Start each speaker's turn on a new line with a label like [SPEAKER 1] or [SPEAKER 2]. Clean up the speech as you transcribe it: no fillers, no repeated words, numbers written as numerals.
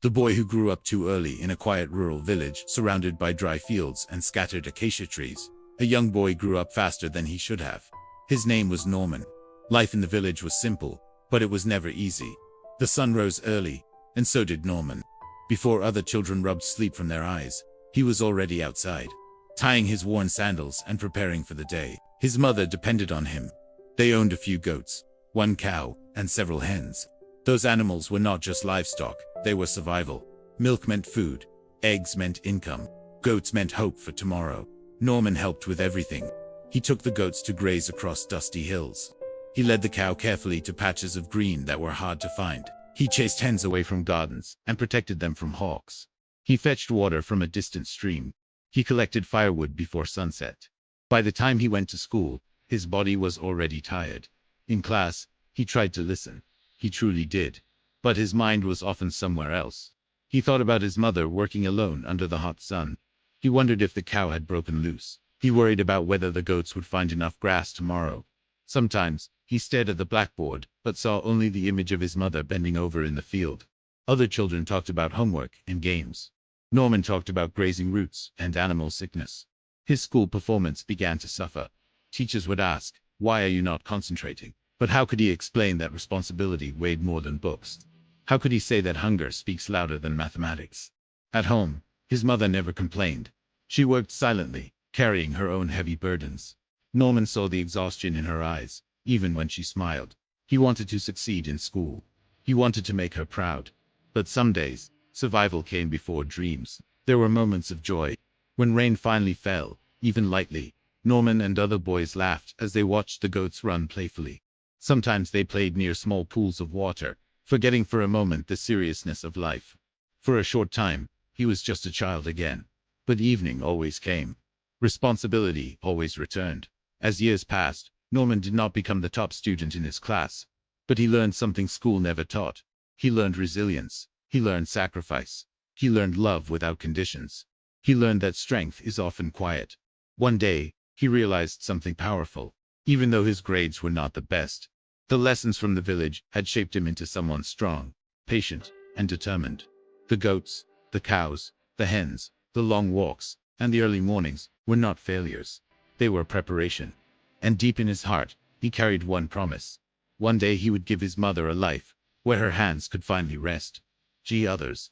[SPEAKER 1] The boy who grew up too early in a quiet rural village surrounded by dry fields and scattered acacia trees. A young boy grew up faster than he should have. His name was Norman. Life in the village was simple, but it was never easy. The sun rose early, and so did Norman. Before other children rubbed sleep from their eyes, he was already outside, tying his worn sandals and preparing for the day. His mother depended on him. They owned a few goats, one cow, and several hens. Those animals were not just livestock, they were survival. Milk meant food, eggs meant income, goats meant hope for tomorrow. Norman helped with everything. He took the goats to graze across dusty hills. He led the cow carefully to patches of green that were hard to find. He chased hens away from gardens and protected them from hawks. He fetched water from a distant stream. He collected firewood before sunset. By the time he went to school, his body was already tired. In class, he tried to listen. He truly did. But his mind was often somewhere else. He thought about his mother working alone under the hot sun. He wondered if the cow had broken loose. He worried about whether the goats would find enough grass tomorrow. Sometimes, he stared at the blackboard, but saw only the image of his mother bending over in the field. Other children talked about homework and games. Norman talked about grazing roots and animal sickness. His school performance began to suffer. Teachers would ask, "Why are you not concentrating?" But how could he explain that responsibility weighed more than books? How could he say that hunger speaks louder than mathematics? At home, his mother never complained. She worked silently, carrying her own heavy burdens. Norman saw the exhaustion in her eyes, even when she smiled. He wanted to succeed in school. He wanted to make her proud. But some days, survival came before dreams. There were moments of joy. When rain finally fell, even lightly, Norman and other boys laughed as they watched the goats run playfully. Sometimes they played near small pools of water, forgetting for a moment the seriousness of life. For a short time, he was just a child again. But evening always came. Responsibility always returned. As years passed, Norman did not become the top student in his class. But he learned something school never taught. He learned resilience. He learned sacrifice. He learned love without conditions. He learned that strength is often quiet. One day, he realized something powerful. Even though his grades were not the best, the lessons from the village had shaped him into someone strong, patient, and determined. The goats, the cows, the hens, the long walks, and the early mornings were not failures. They were preparation. And deep in his heart, he carried one promise. One day he would give his mother a life where her hands could finally rest. Others,